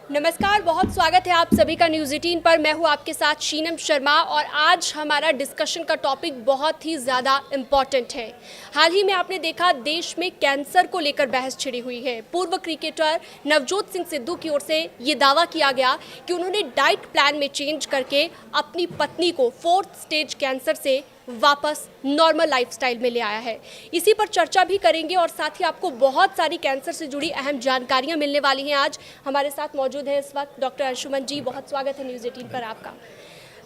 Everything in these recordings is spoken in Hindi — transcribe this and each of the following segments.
नमस्कार, बहुत स्वागत है आप सभी का न्यूज़ 18 पर। मैं हूं आपके साथ शीनम शर्मा और आज हमारा डिस्कशन का टॉपिक बहुत ही ज़्यादा इम्पॉर्टेंट है। हाल ही में आपने देखा देश में कैंसर को लेकर बहस छिड़ी हुई है। पूर्व क्रिकेटर नवजोत सिंह सिद्धू की ओर से ये दावा किया गया कि उन्होंने डाइट प्लान में चेंज करके अपनी पत्नी को 4th स्टेज कैंसर से वापस नॉर्मल लाइफस्टाइल में ले आया है। इसी पर चर्चा भी करेंगे और साथ ही आपको बहुत सारी कैंसर से जुड़ी अहम जानकारियां मिलने वाली हैं। आज हमारे साथ मौजूद है इस वक्त डॉक्टर अंशुमन जी। बहुत स्वागत है न्यूज़ 18 पर आपका।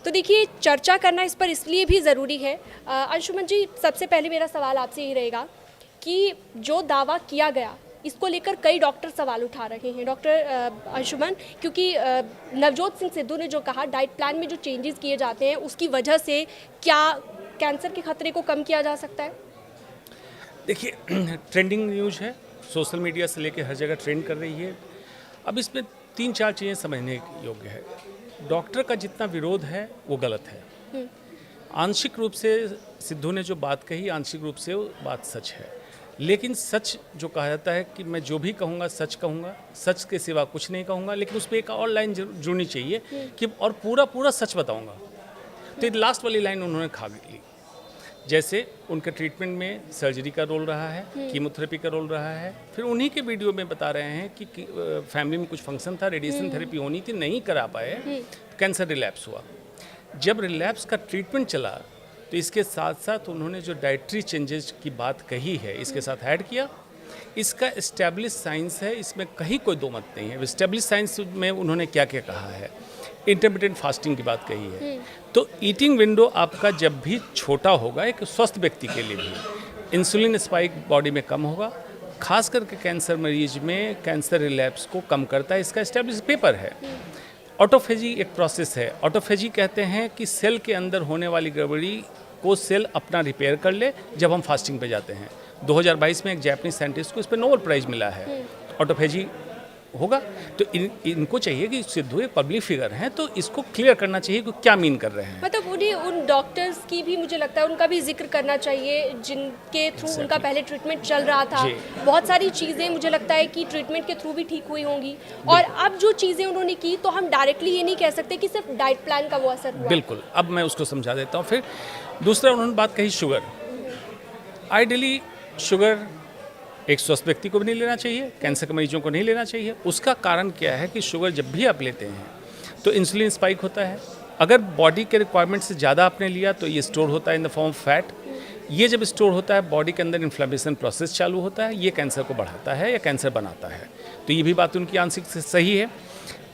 तो देखिए, चर्चा करना इस पर इसलिए भी ज़रूरी है। अंशुमन जी, सबसे पहले मेरा सवाल आपसे ही रहेगा कि जो दावा किया गया इसको लेकर कई डॉक्टर सवाल उठा रहे हैं। डॉक्टर अंशुमन, क्योंकि नवजोत सिंह सिद्धू ने जो कहा डाइट प्लान में जो चेंजेस किए जाते हैं उसकी वजह से क्या कैंसर के खतरे को कम किया जा सकता है? देखिए, ट्रेंडिंग न्यूज़ है, सोशल मीडिया से लेके हर जगह ट्रेंड कर रही है। अब इसमें 3-4 चीज़ें समझने योग्य है। डॉक्टर का जितना विरोध है वो गलत है। आंशिक रूप से सिद्धू ने जो बात कही, आंशिक रूप से वो बात सच है। लेकिन सच जो कहा जाता है कि मैं जो भी कहूँगा सच कहूँगा, सच के सिवा कुछ नहीं कहूँगा, लेकिन उस पर एक और लाइन जुड़नी चाहिए कि और पूरा सच बताऊँगा। तो ये लास्ट वाली लाइन उन्होंने खा ली। जैसे उनके ट्रीटमेंट में सर्जरी का रोल रहा है, कीमोथेरेपी का रोल रहा है। फिर उन्हीं के वीडियो में बता रहे हैं कि फैमिली में कुछ फंक्शन था, रेडिएशन थेरेपी होनी थी, नहीं करा पाए, कैंसर रिलैप्स हुआ। जब रिलैप्स का ट्रीटमेंट चला तो इसके साथ साथ उन्होंने जो डाइटरी चेंजेस की बात कही है इसके साथ ऐड किया। इसका एस्टेब्लिश साइंस है, इसमें कहीं कोई दो मत नहीं है। एस्टेब्लिश साइंस में उन्होंने क्या क्या कहा है, इंटरमिटेंट फास्टिंग की बात कही है। तो ईटिंग विंडो आपका जब भी छोटा होगा, एक स्वस्थ व्यक्ति के लिए भी इंसुलिन स्पाइक बॉडी में कम होगा, खास करके कैंसर मरीज में कैंसर रिलैप्स को कम करता है। इसका एस्टेब्लिश पेपर है। ऑटोफेजी एक प्रोसेस है। ऑटोफेजी कहते हैं कि सेल के अंदर होने वाली गड़बड़ी को सेल अपना रिपेयर कर ले जब हम फास्टिंग पे जाते हैं। 2022 में एक जापानीज साइंटिस्ट को इस पर नोबेल प्राइज मिला है। ऑटोफेजी होगा तो इनको चाहिए कि सिद्धू एक पब्लिक फिगर हैं तो इसको क्लियर करना चाहिए कि क्या मीन कर रहे हैं। मतलब उन्हें उन डॉक्टर्स की भी मुझे लगता है उनका भी जिक्र करना चाहिए जिनके थ्रू उनका पहले ट्रीटमेंट चल रहा था। बहुत सारी चीज़ें मुझे लगता है कि ट्रीटमेंट के थ्रू भी ठीक हुई होंगी और अब जो चीज़ें उन्होंने की तो हम डायरेक्टली ये नहीं कह सकते कि सिर्फ डाइट प्लान का वो असर हुआ। बिल्कुल, अब मैं उसको समझा देता हूँ। फिर दूसरा उन्होंने बात कही शुगर। आइडियली शुगर एक स्वस्थ व्यक्ति को भी नहीं लेना चाहिए, कैंसर के मरीजों को नहीं लेना चाहिए। उसका कारण क्या है कि शुगर जब भी आप लेते हैं तो इंसुलिन स्पाइक होता है। अगर बॉडी के रिक्वायरमेंट से ज़्यादा आपने लिया तो ये स्टोर होता है in the form of fat. ये जब स्टोर होता है बॉडी के अंदर इन्फ्लेमेशन प्रोसेस चालू होता है, ये कैंसर को बढ़ाता है या कैंसर बनाता है। तो ये भी बात उनकी आंशिक से सही है।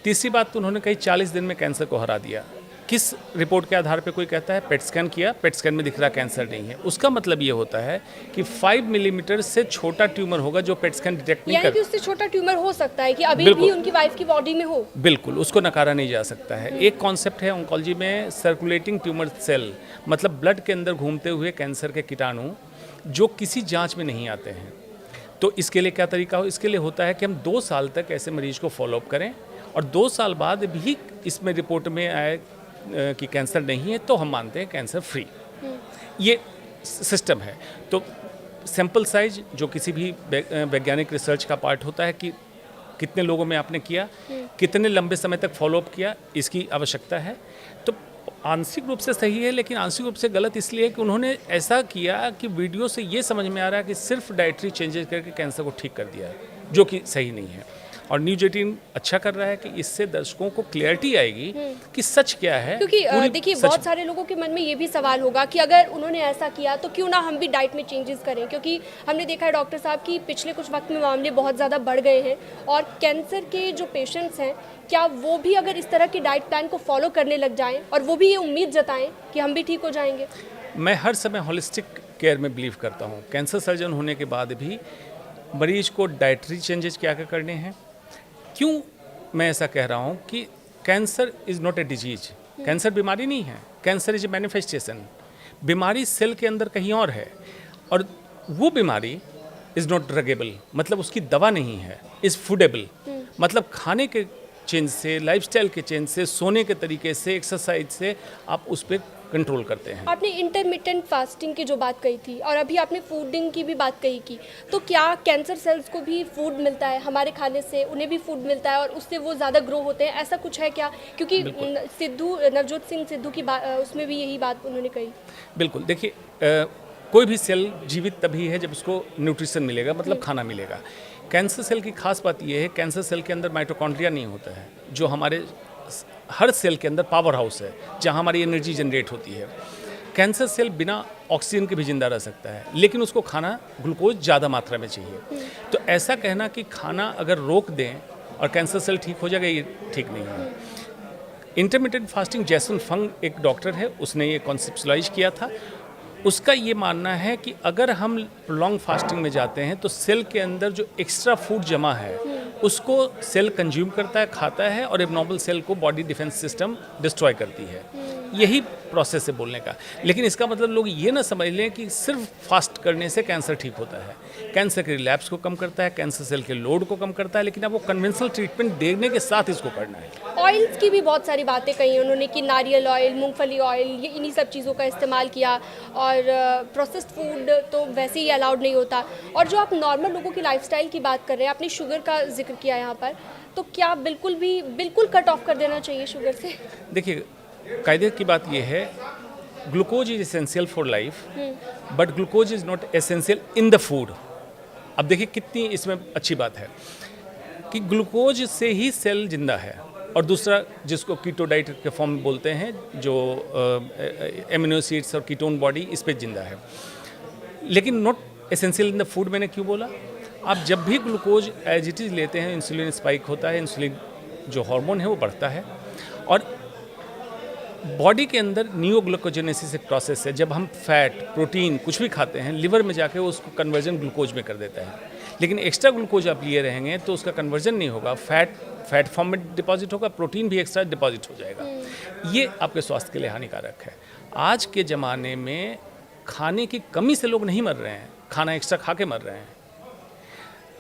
तीसरी बात तो उन्होंने कही 40 दिन में कैंसर को हरा दिया। किस रिपोर्ट के आधार पे कोई कहता है पेट स्कैन किया, पेट स्कैन में दिख रहा कैंसर नहीं है। उसका मतलब ये होता है कि 5 मिलीमीटर से छोटा ट्यूमर होगा जो पेट स्कैन डिटेक्ट नहीं कर। कि उससे छोटा ट्यूमर हो सकता है कि अभी भी उनकी वाइफ की बॉडी में हो। बिल्कुल, उसको नकारा नहीं जा सकता है। एक कॉन्सेप्ट है ऑन्कोलॉजी में सर्कुलेटिंग ट्यूमर सेल, मतलब ब्लड के अंदर घूमते हुए कैंसर के कीटाणु जो किसी जाँच में नहीं आते हैं। तो इसके लिए क्या तरीका हो? इसके लिए होता है कि हम 2 साल तक ऐसे मरीज को फॉलोअप करें और 2 साल बाद भी इसमें रिपोर्ट में आए कि कैंसर नहीं है तो हम मानते हैं कैंसर फ्री। ये सिस्टम है। तो सैंपल साइज जो किसी भी वैज्ञानिक रिसर्च का पार्ट होता है कि कितने लोगों में आपने किया, कितने लंबे समय तक फॉलोअप किया, इसकी आवश्यकता है। तो आंशिक रूप से सही है, लेकिन आंशिक रूप से गलत इसलिए है कि उन्होंने ऐसा किया कि वीडियो से ये समझ में आ रहा है कि सिर्फ डाइटरी चेंजेस करके कैंसर को ठीक कर दिया है, जो कि सही नहीं है। और न्यूज़ 18 अच्छा कर रहा है कि इससे दर्शकों को क्लैरिटी आएगी कि सच क्या है। क्योंकि देखिए बहुत सारे लोगों के मन में ये भी सवाल होगा कि अगर उन्होंने ऐसा किया तो क्यों ना हम भी डाइट में चेंजेस करें, क्योंकि हमने देखा है डॉक्टर साहब कि पिछले कुछ वक्त में मामले बहुत ज़्यादा बढ़ गए हैं और कैंसर के जो पेशेंट्स हैं क्या वो भी अगर इस तरह के डाइट प्लान को फॉलो करने लग जाएँ और वो भी ये उम्मीद जताएँ कि हम भी ठीक हो जाएंगे। मैं हर समय होलिस्टिक केयर में बिलीव करता हूँ। कैंसर सर्जन होने के बाद भी मरीज को डाइटरी चेंजेस क्या क्या करने हैं। क्यों मैं ऐसा कह रहा हूँ कि cancer is not a disease. Cancer बीमारी नहीं है, कैंसर इज ए मैनिफेस्टेशन। बीमारी सेल के अंदर कहीं और है और वो बीमारी इज़ नॉट ड्रगेबल, मतलब उसकी दवा नहीं है, इज़ फूडेबल। मतलब खाने के चेंज से, लाइफस्टाइल के चेंज से, सोने के तरीके से, एक्सरसाइज से आप उस पर कंट्रोल करते हैं। आपने इंटरमिटेंट फास्टिंग की जो बात कही थी और अभी आपने फूडिंग की भी बात कही की, तो क्या कैंसर सेल्स को भी फूड मिलता है हमारे खाने से, उन्हें भी फूड मिलता है और उससे वो ज़्यादा ग्रो होते हैं, ऐसा कुछ है क्या? क्योंकि नवजोत सिंह सिद्धू की बात, उसमें भी यही बात उन्होंने कही। बिल्कुल, देखिए कोई भी सेल जीवित तभी है जब उसको न्यूट्रिशन मिलेगा, मतलब खाना मिलेगा। कैंसर सेल की खास बात यह है, कैंसर सेल के अंदर माइटोकॉन्ड्रिया नहीं होता है, जो हमारे हर सेल के अंदर पावर हाउस है जहां हमारी एनर्जी जनरेट होती है। कैंसर सेल बिना ऑक्सीजन के भी जिंदा रह सकता है, लेकिन उसको खाना ग्लूकोज ज़्यादा मात्रा में चाहिए। तो ऐसा कहना कि खाना अगर रोक दें और कैंसर सेल ठीक हो जाएगा, ये ठीक नहीं है। इंटरमिटेंट फास्टिंग, जैसन फंग एक डॉक्टर है, उसने ये कॉन्सेप्चुलाइज किया था। उसका ये मानना है कि अगर हम लॉन्ग फास्टिंग में जाते हैं तो सेल के अंदर जो एक्स्ट्रा फूड जमा है उसको सेल कंज्यूम करता है, खाता है और एबनॉर्मल सेल को बॉडी डिफेंस सिस्टम डिस्ट्रॉय करती है। यही प्रोसेस है बोलने का। लेकिन इसका मतलब लोग ये ना समझ लें कि सिर्फ फास्ट करने से कैंसर ठीक होता है। कैंसर के रिलैप्स को कम करता है, कैंसर सेल के लोड को कम करता है, लेकिन अब वो कन्वेंशनल ट्रीटमेंट देने के साथ इसको करना है। ऑयल्स की भी बहुत सारी बातें कही उन्होंने कि नारियल ऑयल, मूंगफली ऑयल, ये इन्हीं सब चीज़ों का इस्तेमाल किया और प्रोसेस्ड फूड तो वैसे ही अलाउड नहीं होता। और जो आप नॉर्मल लोगों की लाइफस्टाइल की बात कर रहे हैं, आपने शुगर का जिक्र किया यहाँ पर, तो क्या बिल्कुल कट ऑफ कर देना चाहिए शुगर से? देखिए, कायदे की बात यह है, glucose is essential for life, but glucose is not essential in the food. अब देखिए कितनी इसमें अच्छी बात है कि ग्लूकोज से ही सेल जिंदा है, और दूसरा जिसको कीटो डाइट के फॉर्म में बोलते हैं, जो एमिनो एसिड्स और कीटोन बॉडी, इस पे जिंदा है, लेकिन not essential in the food. मैंने क्यों बोला? आप जब भी ग्लूकोज एज इट इज़ लेते हैं, इंसुलिन स्पाइक होता है, इंसुलिन जो हार्मोन है वो बढ़ता है, और बॉडी के अंदर नियोग्लूकोजेनेसिस एक प्रोसेस है। जब हम फैट, प्रोटीन कुछ भी खाते हैं, लिवर में जाके उसको कन्वर्जन ग्लूकोज में कर देता है। लेकिन एक्स्ट्रा ग्लूकोज आप लिए रहेंगे तो उसका कन्वर्जन नहीं होगा, फैट फॉर्म में डिपॉजिट होगा, प्रोटीन भी एक्स्ट्रा डिपॉजिट हो जाएगा। ये आपके स्वास्थ्य के लिए हानिकारक है। आज के ज़माने में खाने की कमी से लोग नहीं मर रहे हैं, खाना एक्स्ट्रा खा के मर रहे हैं।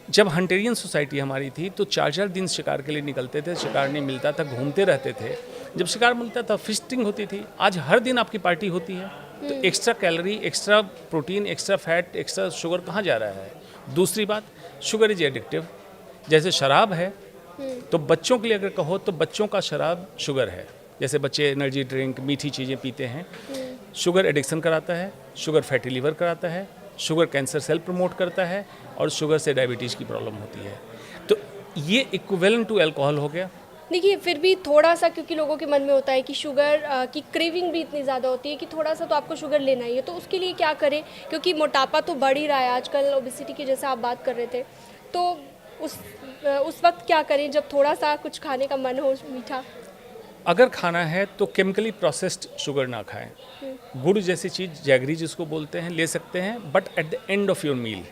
जब हंटेरियन सोसाइटी हमारी थी तो 4-4 दिन शिकार के लिए निकलते थे, शिकार नहीं मिलता था, घूमते रहते थे। जब शिकार मिलता था फिस्टिंग होती थी। आज हर दिन आपकी पार्टी होती है, तो extra calorie, extra protein, extra fat, extra sugar कहाँ जा रहा है? दूसरी बात, शुगर इज एडिक्टिव। जैसे शराब है, तो बच्चों के लिए अगर कहो तो बच्चों का शराब शुगर है। जैसे बच्चे एनर्जी ड्रिंक, मीठी चीज़ें पीते हैं, शुगर एडिक्शन कराता है, शुगर फैटी लीवर कराता है, शुगर कैंसर सेल प्रमोट करता है, और शुगर से डायबिटीज़ की प्रॉब्लम होती है। तो ये इक्विवेलेंट टू अल्कोहल हो गया। देखिए, फिर भी थोड़ा सा, क्योंकि लोगों के मन में होता है कि शुगर की क्रेविंग भी इतनी ज़्यादा होती है कि थोड़ा सा तो आपको शुगर लेना ही है, तो उसके लिए क्या करें? क्योंकि मोटापा तो बढ़ ही रहा है आजकल, ओबेसिटी की जैसे आप बात कर रहे थे, तो उस वक्त क्या करें जब थोड़ा सा कुछ खाने का मन हो मीठा? अगर खाना है तो केमिकली प्रोसेस्ड शुगर ना खाएं। गुड़ जैसी चीज़, जैगरी जिसको बोलते हैं, ले सकते हैं, but at the end of your meal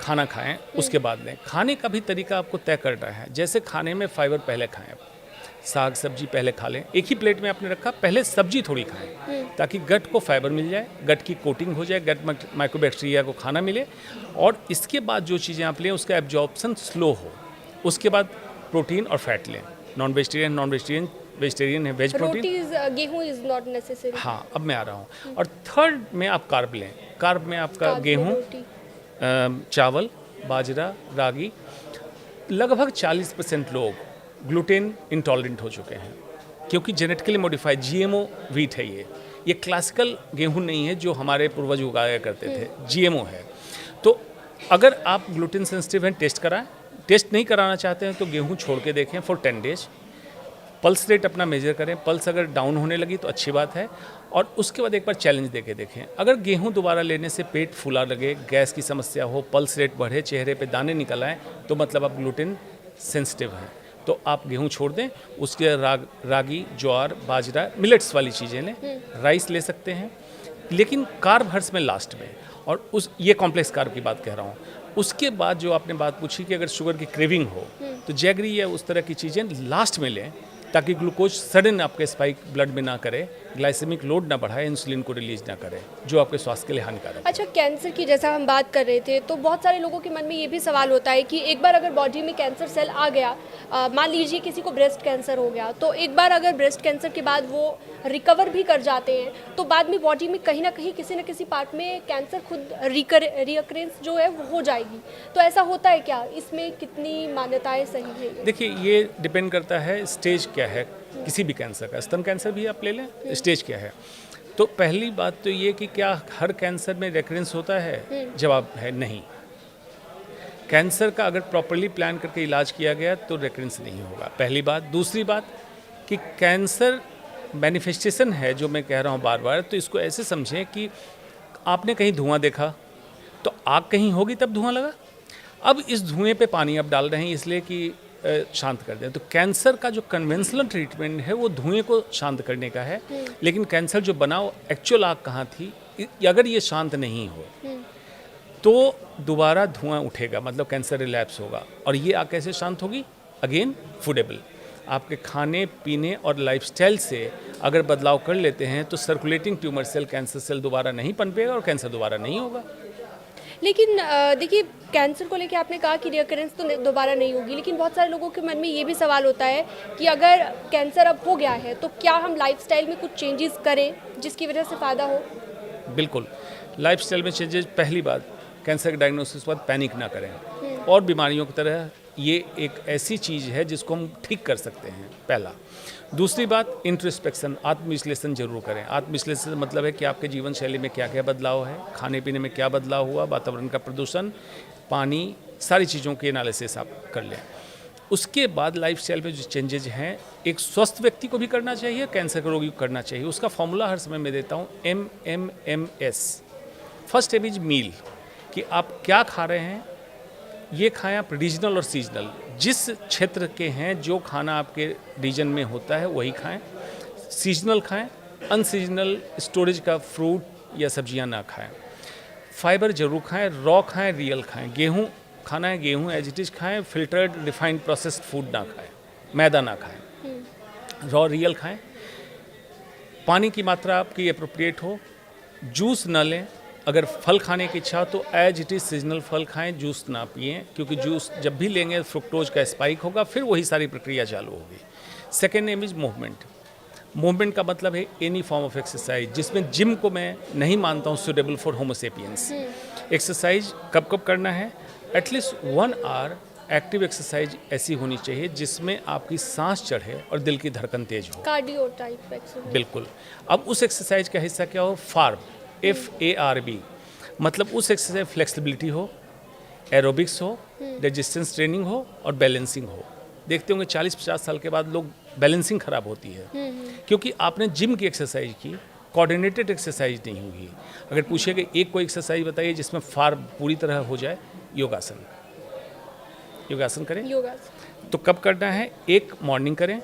खाना खाएं, उसके बाद लें। खाने का भी तरीका आपको तय करना है। जैसे खाने में फाइबर पहले खाएं, साग सब्जी पहले खा लें। एक ही प्लेट में आपने रखा, पहले सब्जी थोड़ी खाएं, ताकि गट को फाइबर मिल जाए, गट की कोटिंग हो जाए, गट माइक्रोबैक्टीरिया को खाना मिले, और इसके बाद जो चीज़ें आप लें उसका एब्जॉर्प्शन स्लो हो। उसके बाद प्रोटीन और फैट लें। नॉन वेजिटेरियन है, वेज प्रोटीन। गेहूं इज नॉट नेसेसरी। हाँ, अब मैं आ रहा हूँ। और थर्ड में आप कार्ब लें। कार्ब में आपका गेहूँ, चावल, बाजरा, रागी। लगभग 40% लोग ग्लूटेन इंटॉलरेंट हो चुके हैं, क्योंकि जेनेटिकली मॉडिफाइड जीएमओ व्हीट है। ये क्लासिकल गेहूं नहीं है जो हमारे पूर्वज उगाया करते थे, जीएमओ है। तो अगर आप ग्लूटेन सेंसिटिव हैं, टेस्ट कराएं। टेस्ट नहीं कराना चाहते हैं तो गेहूं छोड़ के देखें फॉर 10 डेज। पल्स रेट अपना मेजर करें। पल्स अगर डाउन होने लगी तो अच्छी बात है, और उसके बाद एक बार चैलेंज देके देखें। अगर गेहूं दोबारा लेने से पेट फूला लगे, गैस की समस्या हो, पल्स रेट बढ़े, चेहरे पे दाने निकल आए, तो मतलब आप ग्लूटेन सेंसिटिव हैं। तो आप गेहूं छोड़ दें। उसके रागी, ज्वार, बाजरा, मिलेट्स वाली चीज़ें लें। राइस ले सकते हैं, लेकिन कार्ब हर्स में लास्ट में। और ये कॉम्प्लेक्स कार्ब की बात कह रहा हूँ। उसके बाद जो आपने बात पूछी कि अगर शुगर की क्रेविंग हो तो जैगरी या उस तरह की चीज़ें लास्ट में लें, ताकि ग्लूकोज सडन आपके स्पाइक ब्लड में ना करे, ग्लाइसेमिक लोड ना बढ़ाए, इंसुलिन को रिलीज ना करे, जो आपके स्वास्थ्य के लिए हानिकारक है। अच्छा, कैंसर की जैसा हम बात कर रहे थे, तो बहुत सारे लोगों के मन में ये भी सवाल होता है कि एक बार अगर बॉडी में कैंसर सेल आ गया, मान लीजिए किसी को ब्रेस्ट कैंसर हो गया, तो एक बार अगर ब्रेस्ट कैंसर के बाद वो रिकवर भी कर जाते हैं, तो बाद में बॉडी में कहीं ना कहीं किसी न किसी पार्ट में कैंसर खुद रिकरेंस जो है वो हो जाएगी। तो ऐसा होता है क्या? इसमें कितनी मान्यताएं सही है? देखिए, ये डिपेंड करता है स्टेज क्या है किसी भी कैंसर का। स्तन कैंसर भी आप ले लें, स्टेज क्या है। तो पहली बात तो ये कि क्या हर कैंसर में रेकरेंस होता है? जवाब है नहीं। कैंसर का अगर प्रॉपरली प्लान करके इलाज किया गया तो रेकरेंस नहीं होगा, पहली बात। दूसरी बात कि कैंसर मैनिफेस्टेशन है, जो मैं कह रहा हूँ बार बार, तो इसको ऐसे समझें कि आपने कहीं धुआं देखा तो आग कहीं होगी तब धुआं लगा। अब इस धुएं पे पानी आप डाल रहे हैं इसलिए कि शांत कर दें। तो कैंसर का जो कन्वेंशनल ट्रीटमेंट है वो धुएं को शांत करने का है, लेकिन कैंसर जो बना एक्चुअल आग कहाँ थी, अगर ये शांत नहीं हो तो दोबारा धुआं उठेगा, मतलब कैंसर रिलैप्स होगा। और ये आग कैसे शांत होगी? अगेन फूडेबल। आपके खाने पीने और लाइफस्टाइल से अगर बदलाव कर लेते हैं तो circulating tumour cell, cancer cell दोबारा नहीं पनपेगा और कैंसर दोबारा नहीं होगा। लेकिन देखिए, कैंसर को लेकर आपने कहा कि रिकरेंस तो दोबारा नहीं होगी, लेकिन बहुत सारे लोगों के मन में ये भी सवाल होता है कि अगर कैंसर अब हो गया है तो क्या हम लाइफस्टाइल में कुछ चेंजेस करें जिसकी वजह से फ़ायदा हो? बिल्कुल, लाइफस्टाइल में चेंजेस। पहली बात, कैंसर के डायग्नोसिस के बाद पैनिक ना करें। और बीमारियों की तरह ये एक ऐसी चीज़ है जिसको हम ठीक कर सकते हैं, पहला। दूसरी बात, इंट्रोस्पेक्शन, आत्मविश्लेषण जरूर करें। आत्मविश्लेषण मतलब है कि आपके जीवन शैली में क्या क्या बदलाव है, खाने पीने में क्या बदलाव हुआ, वातावरण का प्रदूषण, पानी, सारी चीज़ों के एनालिसिस आप कर लें। उसके बाद लाइफस्टाइल में जो चेंजेज हैं, एक स्वस्थ व्यक्ति को भी करना चाहिए, कैंसर के रोगी को करना चाहिए। उसका फॉर्मूला हर समय मैं देता हूँ, MMMS। फर्स्ट एम इज मील, कि आप क्या खा रहे हैं, ये खाएं आप रीजनल और सीजनल। जिस क्षेत्र के हैं, जो खाना आपके रीजन में होता है वही खाएं। सीजनल खाएं, अनसीजनल स्टोरेज का फ्रूट या सब्जियां ना खाएं। फाइबर जरूर खाएं, रॉ खाएं, रियल खाएं। गेहूं खाना है, गेहूं एज इट इज खाएं। फिल्टर्ड रिफाइंड प्रोसेस्ड फूड ना खाएं, मैदा ना खाएं। रॉ रियल खाएं। पानी की मात्रा आपकी अप्रोप्रिएट हो। जूस न लें। अगर फल खाने की इच्छा तो एज इट इज़ सीजनल फल खाएं, जूस ना पिएं, क्योंकि जूस जब भी लेंगे फ्रुक्टोज का स्पाइक होगा, फिर वही सारी प्रक्रिया चालू होगी। Second M is movement. Movement का मतलब है एनी फॉर्म ऑफ एक्सरसाइज, जिसमें जिम को मैं नहीं मानता हूँ सुटेबल फॉर होमोसेपियंस। एक्सरसाइज कब कब करना है? एटलीस्ट 1 आवर एक्टिव एक्सरसाइज ऐसी होनी चाहिए जिसमें आपकी सांस चढ़े और दिल की धड़कन तेज हो, कार्डियो टाइप एक्सरसाइज। बिल्कुल। अब उस एक्सरसाइज का हिस्सा क्या हो? फार्ब, FARB, मतलब उस एक्सरसाइज फ्लेक्सिबिलिटी हो, एरोबिक्स हो, रेजिस्टेंस ट्रेनिंग हो और बैलेंसिंग हो। देखते होंगे 40-50 साल के बाद लोग बैलेंसिंग खराब होती है, क्योंकि आपने जिम की एक्सरसाइज की, कोऑर्डिनेटेड एक्सरसाइज नहीं हुई। अगर पूछिएगा एक कोई एक्सरसाइज बताइए जिसमें फार्ब पूरी तरह हो जाए, योगासन। योगासन करें। योगासन तो कब करना है? एक मॉर्निंग करें,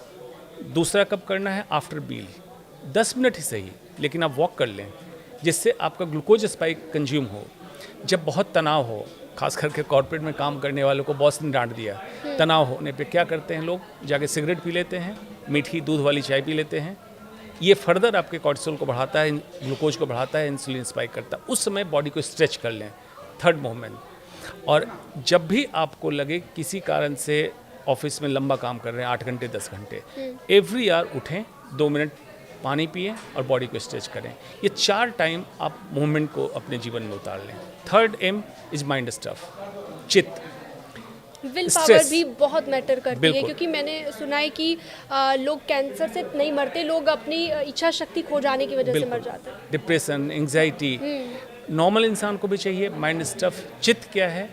दूसरा कब करना है? आफ्टर मील, 10 मिनट ही सही, लेकिन आप वॉक कर लें, जिससे आपका ग्लूकोज स्पाइक कंज्यूम हो। जब बहुत तनाव हो, खास करके कॉर्पोरेट में काम करने वालों को बॉस ने डांट दिया, तनाव होने पे क्या करते हैं लोग? जाके सिगरेट पी लेते हैं, मीठी दूध वाली चाय पी लेते हैं। ये फर्दर आपके कोर्टिसोल को बढ़ाता है, ग्लूकोज को बढ़ाता है, इंसुलिन स्पाइक करता है। उस समय बॉडी को स्ट्रेच कर लें। Third movement. और जब भी आपको लगे किसी कारण से ऑफिस में लंबा काम कर रहे हैं, 8 घंटे 10 घंटे, एवरी आवर उठें, 2 मिनट पानी पिए और बॉडी को स्ट्रेच करें। ये 4 टाइम आप मूवमेंट को अपने जीवन में उतार लें। Third M is mind stuff, चित्त। विल पावर भी बहुत मैटर करती है, क्योंकि मैंने सुना है कि लोग कैंसर से नहीं मरते, लोग अपनी इच्छा शक्ति खो जाने की वजह से मर जाते हैं। डिप्रेशन, एंग्जाइटी नॉर्मल इंसान को भी चाहिए। माइंड स्टफ, चित्त क्या है?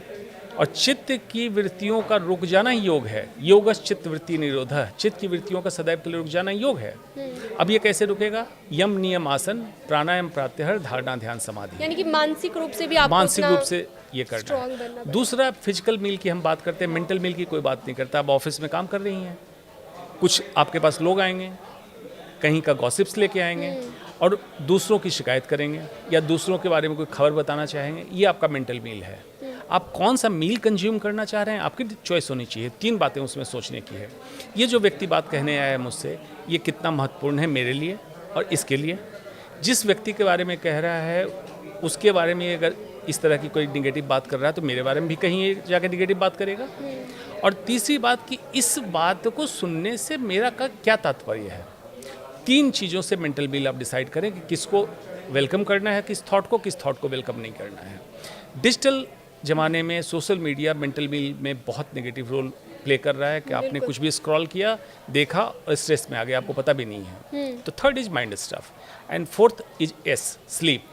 और चित्त की वृत्तियों का रुक जाना ही योग है। योगस् चित्त वृत्ति निरोधः, चित्त की वृत्तियों का सदैव के लिए रुक जाना योग है। अब ये कैसे रुकेगा? यम नियम आसन, प्राणायाम प्रत्याहार, धारणा ध्यान समाधि। यानी कि मानसिक रूप से भी आपको मानसिक रूप से ये करना है। दूसरा, फिजिकल मील की हम बात करते हैं, मेंटल मील की कोई बात नहीं करता। आप ऑफिस में काम कर रही हैं, कुछ आपके पास लोग आएंगे, कहीं का गॉसिप्स लेके आएंगे और दूसरों की शिकायत करेंगे या दूसरों के बारे में कोई खबर बताना चाहेंगे, ये आपका मेंटल मील है। आप कौन सा मील कंज्यूम करना चाह रहे हैं, आपकी चॉइस होनी चाहिए। 3 बातें उसमें सोचने की है। ये जो व्यक्ति बात कहने आया है मुझसे, ये कितना महत्वपूर्ण है मेरे लिए और इसके लिए। जिस व्यक्ति के बारे में कह रहा है उसके बारे में अगर इस तरह की कोई निगेटिव बात कर रहा है तो मेरे बारे में भी कहीं ये जाकर निगेटिव बात करेगा। और तीसरी बात कि इस बात को सुनने से मेरा का क्या तात्पर्य है। 3 चीज़ों से मेंटल बिल आप डिसाइड करें कि किसको वेलकम करना है, किस थॉट को वेलकम नहीं करना है। डिजिटल ज़माने में सोशल मीडिया मेंटल बिल में बहुत नेगेटिव रोल प्ले कर रहा है कि आपने कुछ भी स्क्रॉल किया, देखा और स्ट्रेस में आ गया, आपको पता भी नहीं है। तो third is mind stuff and fourth is sleep.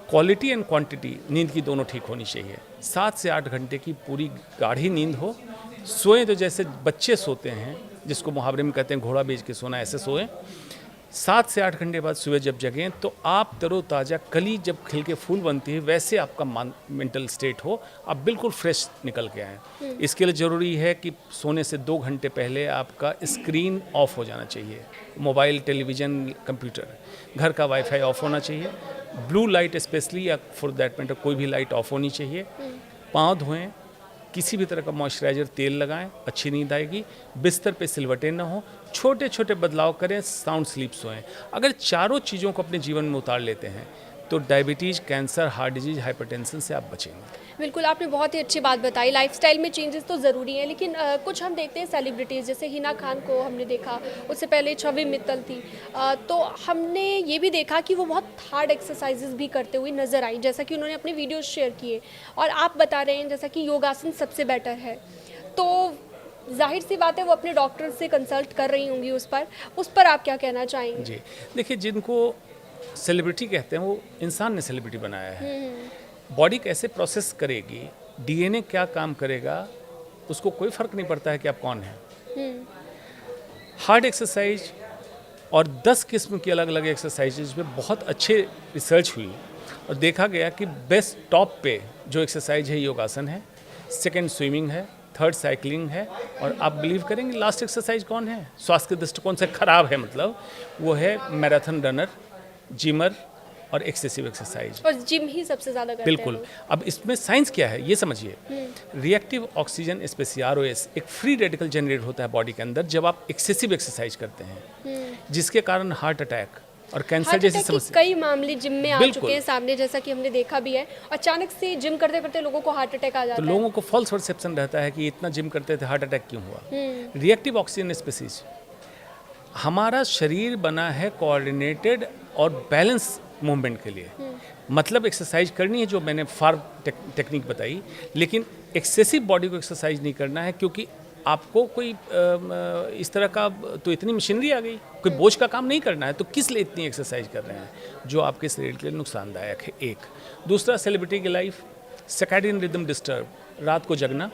Quality and quantity, नींद की दोनों ठीक होनी चाहिए। 7 से 8 घंटे की पूरी गाढ़ी नींद हो। सोएं तो जैसे बच्चे सोते हैं, जिसको मुहावरे में कहते हैं घोड़ा बेच के सोना, ऐसे सोएं। 7 से 8 घंटे बाद सुबह जब जगें तो आप तरोताज़ा, कली जब खिल के फूल बनती है वैसे आपका मेंटल स्टेट हो, आप बिल्कुल फ्रेश निकल के आएँ। इसके लिए ज़रूरी है कि सोने से 2 घंटे पहले आपका स्क्रीन ऑफ हो जाना चाहिए। मोबाइल, टेलीविज़न, कंप्यूटर, घर का वाईफाई ऑफ होना चाहिए। ब्लू लाइट स्पेशली, या फॉर दैट मैटर कोई भी लाइट ऑफ होनी चाहिए। पाँव धोएं, किसी भी तरह का मॉइस्चराइजर तेल लगाएं, अच्छी नींद आएगी। बिस्तर पे सिलवटें ना हो, छोटे छोटे बदलाव करें, साउंड स्लीप सोएं। अगर चारों चीज़ों को अपने जीवन में उतार लेते हैं तो diabetes, cancer, heart disease, hypertension से आप बचेंगे। बिल्कुल, आपने बहुत ही अच्छी बात बताई। लाइफस्टाइल में चेंजेस तो ज़रूरी हैं, लेकिन कुछ हम देखते हैं सेलिब्रिटीज़, जैसे हिना खान को हमने देखा, उससे पहले छवि मित्तल थी। तो हमने ये भी देखा कि वो बहुत हार्ड एक्सरसाइजेज भी करते हुए नज़र आई, जैसा कि उन्होंने अपने वीडियोज़ शेयर किए। और आप बता रहे हैं जैसा कि योगासन सबसे बेटर है, तो जाहिर सी बात है वो अपने डॉक्टर से कंसल्ट कर रही होंगी उस पर आप क्या कहना चाहेंगे? जी, देखिए, जिनको सेलिब्रिटी कहते हैं वो इंसान ने सेलिब्रिटी बनाया है। बॉडी कैसे प्रोसेस करेगी, डीएनए क्या काम करेगा, उसको कोई फ़र्क नहीं पड़ता है कि आप कौन हैं। हार्ड एक्सरसाइज और 10 किस्म की अलग अलग एक्सरसाइजेज में बहुत अच्छे रिसर्च हुई और देखा गया कि बेस्ट टॉप पे जो एक्सरसाइज है योगासन है, सेकंड स्विमिंग है, थर्ड साइकिलिंग है, और आप बिलीव करेंगे लास्ट एक्सरसाइज कौन है, स्वास्थ्य के दृष्टिकोण से खराब है मतलब, वो है मैराथन रनर, जिमर और एक्सेसिव एक्सरसाइज। और जिम ही सबसे ज़्यादा करते हैं बिल्कुल। अब इसमें साइंस क्या है ये समझिए। रिएक्टिव ऑक्सीजन स्पेसिस, ROS, एक फ्री रेडिकल जनरेट होता है बॉडी के अंदर जब आप एक्सेसिव एक्सरसाइज करते हैं, जिसके कारण हार्ट अटैक और कैंसर जैसी समस्या, कई मामले जिम में आ चुके हैं सामने, जैसा कि हमने देखा भी है। अचानक से जिम करते करते लोगों को हार्ट अटैक आ जाता तो है। लोगों को फॉल्स परसेप्शन रहता है कि इतना जिम करते थे हार्ट अटैक क्यों हुआ। रिएक्टिव ऑक्सीजन स्पेसिस, हमारा शरीर बना है कोऑर्डिनेटेड और बैलेंस मूवमेंट के लिए। मतलब एक्सरसाइज करनी है, जो मैंने फार्म टेक्निक बताई, लेकिन एक्सेसिव बॉडी को एक्सरसाइज नहीं करना है, क्योंकि आपको कोई इस तरह का तो इतनी मशीनरी आ गई, कोई बोझ का काम नहीं करना है, तो किस लिए इतनी एक्सरसाइज कर रहे हैं जो आपके शरीर के लिए नुकसानदायक है। एक दूसरा, सेलिब्रिटी की लाइफ, सर्कैडियन रिदम डिस्टर्ब, रात को जगना,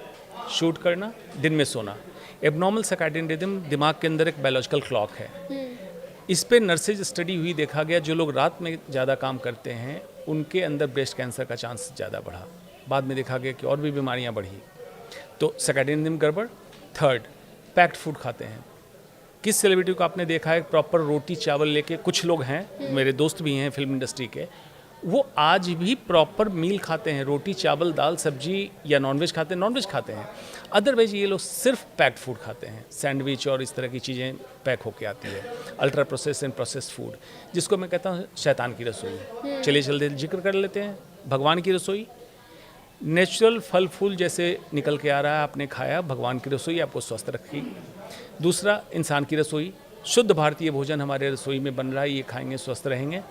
शूट करना, दिन में सोना। एबनॉर्मल सर्कैडियन रिदम दिमाग के अंदर एक बायोलॉजिकल क्लॉक है। इस पे नर्सेज स्टडी हुई, देखा गया जो लोग रात में ज़्यादा काम करते हैं उनके अंदर ब्रेस्ट कैंसर का चांस ज़्यादा बढ़ा। बाद में देखा गया कि और भी बीमारियां बढ़ी। तो सर्कैडियन रिदम गड़बड़। थर्ड, पैक्ड फूड खाते हैं। किस सेलिब्रिटी को आपने देखा है प्रॉपर रोटी चावल लेके? कुछ लोग हैं, मेरे दोस्त भी हैं फिल्म इंडस्ट्री के, वो आज भी प्रॉपर मील खाते हैं, रोटी चावल दाल सब्जी, या नॉनवेज खाते हैं, नॉनवेज खाते हैं। अदरवाइज ये लोग सिर्फ पैक्ड फूड खाते हैं, सैंडविच और इस तरह की चीज़ें पैक होके आती है, ultra process and processed food, जिसको मैं कहता हूँ शैतान की रसोई। चलिए जल्दी जिक्र कर लेते हैं। भगवान की रसोई, नेचुरल फल फूल जैसे निकल के आ रहा है, आपने खाया, भगवान की रसोई आपको स्वस्थ रखेगी। दूसरा, इंसान की रसोई, शुद्ध भारतीय भोजन हमारे रसोई में बन रहा है, ये खाएंगे स्वस्थ रहेंगे।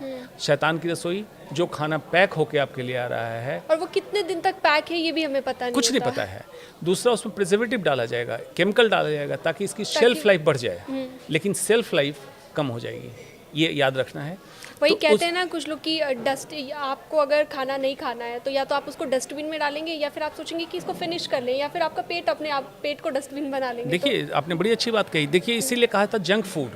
शैतान की रसोई, जो खाना पैक होके आपके लिए आ रहा है, और वो कितने दिन तक पैक है ये भी हमें पता नहीं, कुछ नहीं पता है। दूसरा, उसमें प्रिजर्वेटिव डाला जाएगा, केमिकल डाला जाएगा ताकि इसकी शेल्फ लाइफ बढ़ जाए, लेकिन सेल्फ लाइफ कम हो जाएगी, ये याद रखना है। वही तो कहते हैं ना कुछ लोग कि डस्ट, आपको अगर खाना नहीं खाना है तो या तो आप उसको डस्टबिन में डालेंगे, या फिर आप सोचेंगे कि इसको फिनिश कर लें, या फिर आपका पेट अपने आप पेट को डस्टबिन बना लेंगे। देखिए, आपने बड़ी अच्छी बात कही। देखिए, इसीलिए कहा था जंक फूड,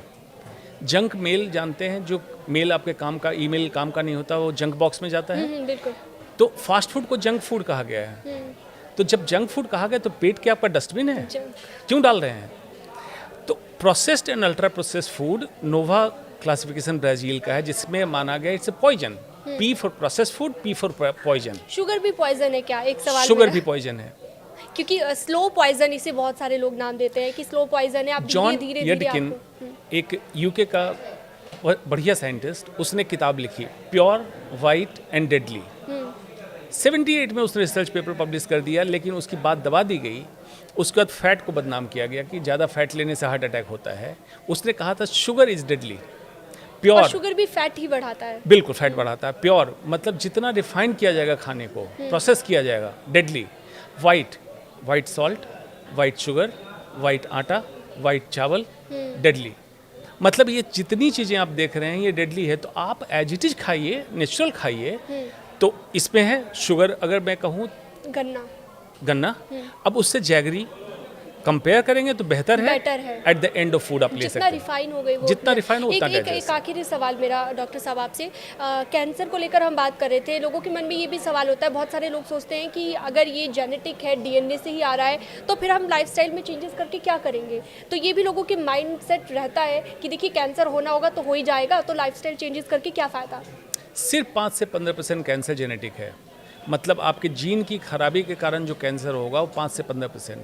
जंक मेल जानते हैं, जो मेल आपके काम का, ईमेल काम का नहीं होता, वो जंक बॉक्स में जाता है। बिल्कुल। तो फास्ट फूड को जंक फूड कहा गया है। तो जब जंक फूड कहा गया तो पेट क्या आपका डस्टबिन है? क्यों डाल रहे हैं? तो processed and ultra processed food, NOVA classification Brazil का है, जिसमें माना गया it's a poison, P for process food, P for poison. Sugar भी पॉइजन है क्या, एक सवाल शुगर मेरा? भी पॉइजन है। क्योंकि स्लो पॉइजन इसे बहुत सारे लोग नाम देते हैं कि स्लो पॉइजन है, आप जॉन धीरे धीरे यडकिन, आपको एक यूके का बढ़िया साइंटिस्ट, उसने किताब लिखी प्योर, वाइट एंड डेडली। 78 में उसने रिसर्च पेपर पब्लिश कर दिया, लेकिन उसकी बात दबा दी गई। उसके बाद फैट को बदनाम किया गया कि ज़्यादा फैट लेने से हार्ट अटैक होता है। उसने कहा था शुगर इज़ डेडली। और प्योर शुगर भी फैट ही बढ़ाता है। बिल्कुल फैट बढ़ाता है। प्योर मतलब जितना रिफाइन किया जाएगा खाने को, प्रोसेस किया जाएगा। Deadly white, white salt, white sugar, white आटा, वाइट चावल, डेडली। मतलब ये जितनी चीज़ें आप देख रहे हैं ये डेडली है। तो आप एज इट इज खाइए, नेचुरल खाइए। तो इसमें है शुगर, अगर मैं कहूँ गन्ना, अब उससे जैगरी कंपेयर करेंगे तो बेहतर है। Eight the end of food आप ले जितना सकते हैं। रिफाइन हो गई वो जितना रिफाइन हो उतना एक digest। आखिरी सवाल मेरा डॉक्टर साहब आपसे, कैंसर को लेकर हम बात कर रहे थे। लोगों के मन में ये भी सवाल होता है, बहुत सारे लोग सोचते हैं कि अगर ये जेनेटिक है, डीएनए से ही आ रहा है, तो फिर हम लाइफस्टाइल में चेंजेस करके क्या करेंगे? तो ये भी लोगों के माइंड सेट रहता है कि देखिए कैंसर होना होगा तो हो ही जाएगा, तो लाइफस्टाइल चेंजेस करके क्या फ़ायदा? सिर्फ 5 से 15% कैंसर जेनेटिक है। मतलब आपके जीन की खराबी के कारण जो कैंसर होगा वो 5 से 15%।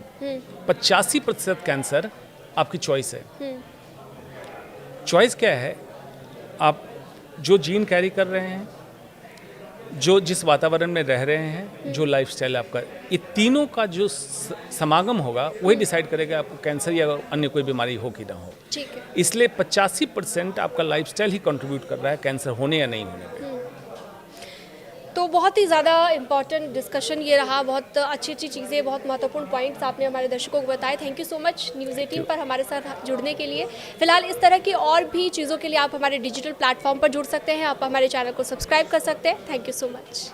85% कैंसर आपकी चॉइस है। चॉइस क्या है? आप जो जीन कैरी कर रहे हैं, जो जिस वातावरण में रह रहे हैं, जो लाइफस्टाइल आपका, ये तीनों का जो समागम होगा वही डिसाइड करेगा आपको कैंसर या अन्य कोई बीमारी हो कि ना हो। ठीक है। इसलिए 85% आपका लाइफस्टाइल ही कंट्रीब्यूट कर रहा है कैंसर होने या नहीं होने पे। तो बहुत ही ज़्यादा इम्पॉर्टेंट डिस्कशन ये रहा, बहुत अच्छी अच्छी चीज़ें, बहुत महत्वपूर्ण पॉइंट्स आपने हमारे दर्शकों को बताए। Thank you so much news 18 पर हमारे साथ जुड़ने के लिए। फिलहाल इस तरह की और भी चीज़ों के लिए आप हमारे डिजिटल प्लेटफॉर्म पर जुड़ सकते हैं, आप हमारे चैनल को सब्सक्राइब कर सकते हैं। Thank you so much.